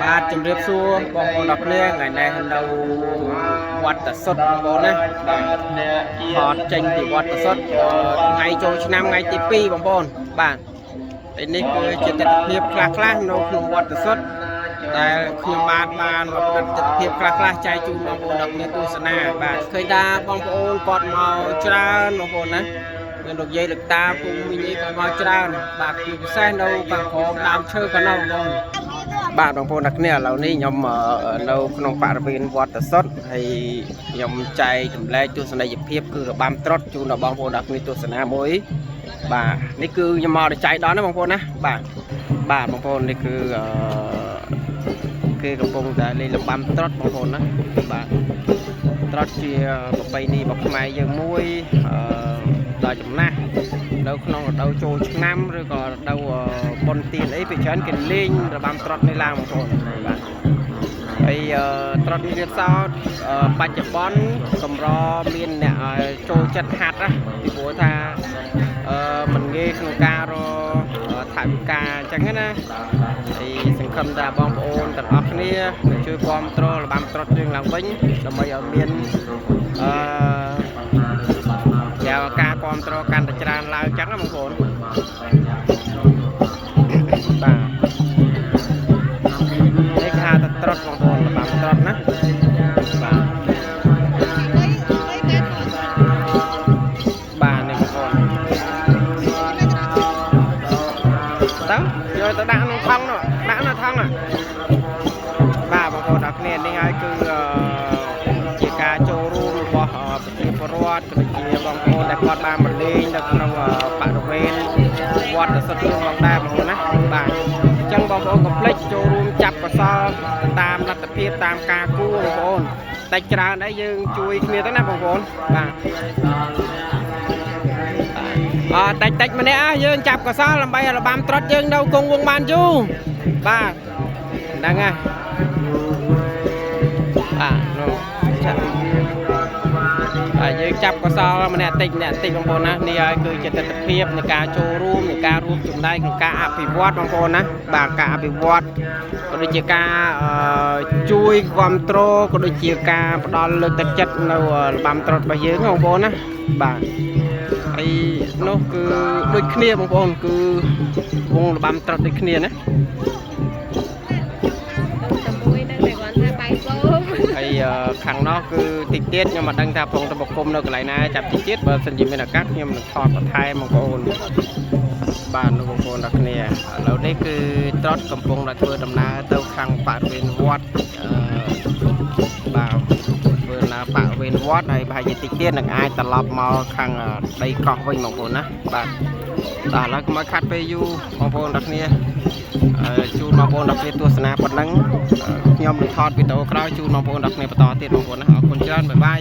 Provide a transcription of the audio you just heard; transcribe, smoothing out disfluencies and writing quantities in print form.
បាទជំរាបសួរបងប្អូនអរគ្នាថ្ងៃនេះនៅវត្តសុទ្ធបងប្អូនណាថតចេញពីវត្តសុទ្ធថ្ងៃចូលឆ្នាំថ្ងៃទី2បងប្អូនបាទពេលនេះគឺជាទស្សនវិជ្ជាខ្លះនៅក្នុងវត្តសុទ្ធដែលខ្ញុំបានមកផ្ដិតទស្សនវិជ្ជាខ្លះចែកជូនបងប្អូនអរគ្នាទស្សនាបាទឃើញថាបងប្អូនគាត់មកច្រើនបងប្អូនណាមានលោកយាយលោកតាពូមីងក៏មកច្រើនបាទពិសេសនៅខាងក្រោមដើមឈើក៏នៅបងប្អូនបាទបងប្អូនអ្នកគ្នាឥឡូវនេះខ្ញុំនៅក្នុងបរិវេណវត្តសុទ្ធហើយខ្ញុំចែកចម្លែកទស្សនីយភាពគឺរបាំត្រុដិជូនដល់បងប្អូនអ្នកគ្នាទស្សនាមួយបាទនេះគឺខ្ញុំមកចែកដល់ណាបងប្អូនណាបាទបងប្អូននេះគឺគេកំពុងតែលេងរបាំត្រុដិបងប្អូនណាបាទត្រុដិជាប្រពៃណីរបស់ខ្មែរយើងមួយដល់ចំណាស់នៅក្នុងរដូវចូលឆ្នាំឬក៏រដូវបុណ្យទានអីពីច្រើនគេលេងរបាំត្រុដិនេះឡើងបងប្អូនបាទហើយត្រុដិនេះទៀតសោតបច្ចុប្បន្នកម្រមានអ្នកចូលចិត្តហាត់ណាពីព្រោះថាមិនងាយក្នុងការរកថវិកាអញ្ចឹងណាហើយសង្ឃឹមថាបងប្អូនទាំងអស់គ្នាជួយគាំទ្ររបាំត្រុដិយើងឡើងវិញដើម្បីឲ្យមានಯಾವការគាំទ្រកាន់តែច្រើនឡើងអញ្ចឹងណាបងប្អូនបាទនេះគេហៅថាត្រុដិបងប្អូនរបាំត្រុដិណាបាទបាទនេះបងប្អូនតើយកទៅដាក់ក្នុងថង់នោះដាក់នៅថង់បាទបងប្អូនអ្នកគ្នានេះហើយគឺជាការចូលរួមរបស់ប្រជាពលរដ្ឋដូចជាបងប្អូនដែលគាត់បានមកលេងនៅក្នុងបរិវេណវត្តសុទ្ធផងដែរបងប្អូនណាបាទអញ្ចឹងបងប្អូនកុំភ្លេចចូលរួមចាប់កសលតាមលទ្ធភាពតាមការគួរបងប្អូនតែច្រើនដែរយើងជួយគ្នាទៅណាបងប្អូនបាទតិចម្នាក់យើងចាប់កសលដើម្បីរបាំត្រុដិយើងនៅគង់វង្សបានយូរបាទហ្នឹងហើយបាទនោះចាប់ហើយយើងចាប់កសលម្នាក់តិចបងប្អូនណានេះហើយគឺជាទស្សនវិជ្ជានៃការចូលរួមនៃការរួមចំណែកក្នុងការអភិវឌ្ឍបងប្អូនណាបាទការអភិវឌ្ឍក៏ដូចជាការជួយគាំទ្រក៏ដូចជាការផ្ដល់លើកទឹកចិត្តនៅរបាំត្រុដិរបស់យើងបងប្អូនណាបាទហើយនោះគឺដូចគ្នាបងប្អូនគឺវងរបាំត្រុដិដូចគ្នាណាហើយខាងនោះគឺតិចទៀតខ្ញុំមិនដឹងថាប្រងតបគុំនៅកន្លែងណាចាប់តិចទៀតបើសិនជាមានឱកាសខ្ញុំនឹងថតបន្ថែមបងប្អូនបាទលោកបងប្អូនទាំងគ្នាឥឡូវនេះគឺត្រុដិកំពុងតែធ្វើដំណើរទៅខាងបរិវេណវត្តបាទធ្វើដំណើរបរិវេណវត្តហើយប្រហែលជាតិចទៀតនឹងអាចត្រឡប់មកខាងដីកោះវិញបងប្អូនណាបាទដល់ឥឡូវកុំឲ្យខាត់ពេលយូរបងប្អូនទាំងគ្នាជូនបងប្អូនទាំងគ្នាទស្សនាប៉ុណ្ណឹងខ្ញុំនឹងថតវីដេអូក្រោយជូនបងប្អូនទាំងគ្នាបន្តទៀតបងប្អូនណាអរគុណច្រើនបាយបាយ